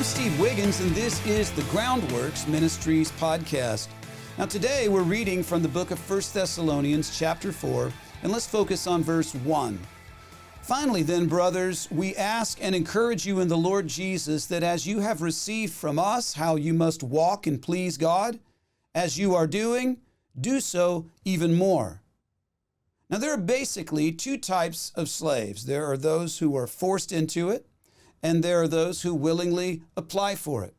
Steve Wiggins, and this is the Groundworks Ministries podcast. Now today we're reading from the book of 1 Thessalonians chapter 4, and let's focus on verse 1. Finally then, brothers, we ask and encourage you in the Lord Jesus that as you have received from us how you must walk and please God, as you are doing, do so even more. Now there are basically two types of slaves. There are those who are forced into it, and there are those who willingly apply for it.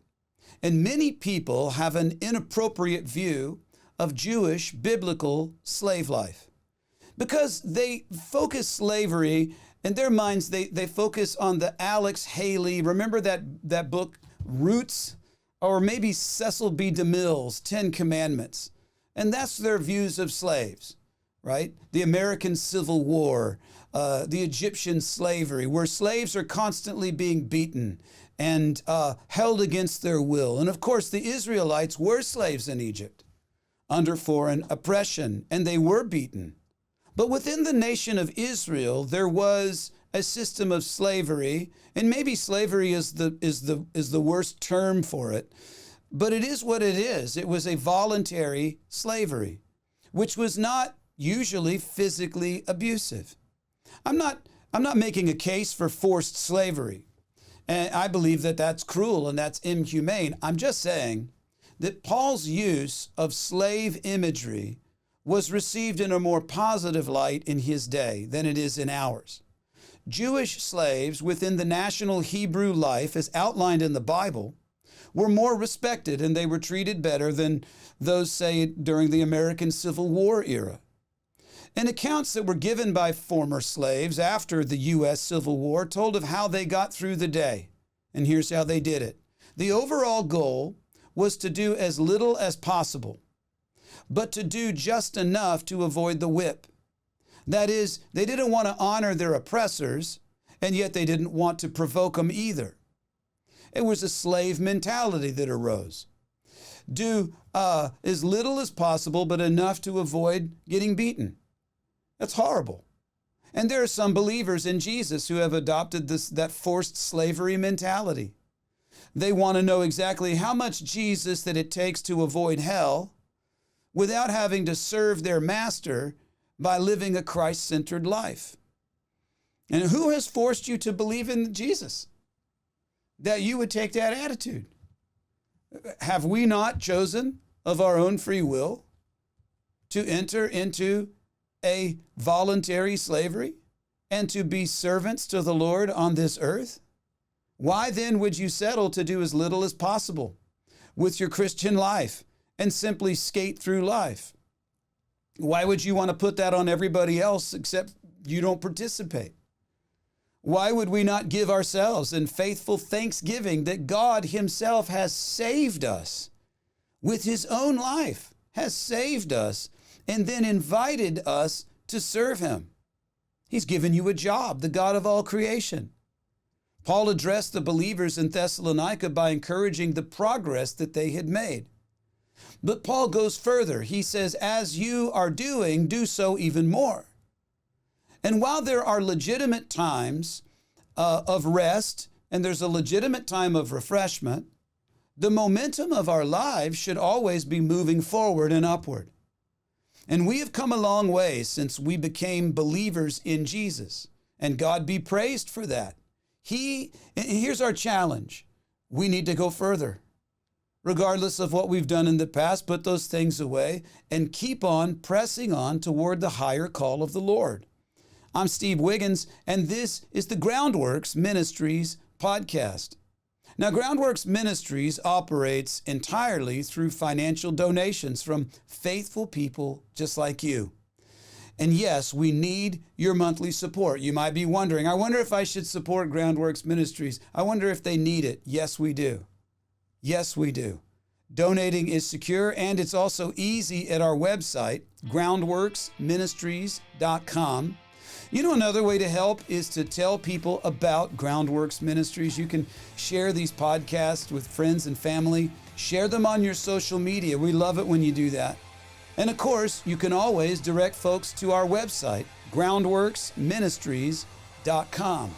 And many people have an inappropriate view of Jewish biblical slave life because they focus slavery in their minds. They focus on the Alex Haley. Remember that book, Roots, or maybe Cecil B. DeMille's 10 Commandments. And that's their views of slaves, right? The American Civil War, the Egyptian slavery, where slaves are constantly being beaten and held against their will. And of course, the Israelites were slaves in Egypt under foreign oppression, and they were beaten. But within the nation of Israel, there was a system of slavery, and maybe slavery is the worst term for it, but it is what it is. It was a voluntary slavery, which was not usually physically abusive. I'm not making a case for forced slavery, and I believe that that's cruel and that's inhumane. I'm just saying that Paul's use of slave imagery was received in a more positive light in his day than it is in ours. Jewish slaves within the national Hebrew life, as outlined in the Bible, were more respected and they were treated better than those, say, during the American Civil War era. And accounts that were given by former slaves after the U.S. Civil War told of how they got through the day. And here's how they did it. The overall goal was to do as little as possible, but to do just enough to avoid the whip. That is, they didn't want to honor their oppressors, and yet they didn't want to provoke them either. It was a slave mentality that arose. Do as little as possible, but enough to avoid getting beaten. That's horrible. And there are some believers in Jesus who have adopted that forced slavery mentality. They want to know exactly how much Jesus that it takes to avoid hell without having to serve their master by living a Christ-centered life. And who has forced you to believe in Jesus? That you would take that attitude? Have we not chosen of our own free will to enter into a voluntary slavery and to be servants to the Lord on this earth? Why then would you settle to do as little as possible with your Christian life and simply skate through life? Why would you want to put that on everybody else except you don't participate? Why would we not give ourselves in faithful thanksgiving that God himself has saved us with his own life, has saved us, and then invited us to serve him? He's given you a job, the God of all creation. Paul addressed the believers in Thessalonica by encouraging the progress that they had made. But Paul goes further. He says, as you are doing, do so even more. And while there are legitimate times of rest, and there's a legitimate time of refreshment, the momentum of our lives should always be moving forward and upward. And we have come a long way since we became believers in Jesus, and God be praised for that. Here's our challenge. We need to go further. Regardless of what we've done in the past, put those things away and keep on pressing on toward the higher call of the Lord. I'm Steve Wiggins, and this is the Groundworks Ministries podcast. Now, Groundworks Ministries operates entirely through financial donations from faithful people just like you. And yes, we need your monthly support. You might be wondering, I wonder if I should support Groundworks Ministries. I wonder if they need it. Yes, we do. Yes, we do. Donating is secure, and it's also easy at our website, groundworksministries.com. You know, another way to help is to tell people about Groundworks Ministries. You can share these podcasts with friends and family. Share them on your social media. We love it when you do that. And of course, you can always direct folks to our website, groundworksministries.com.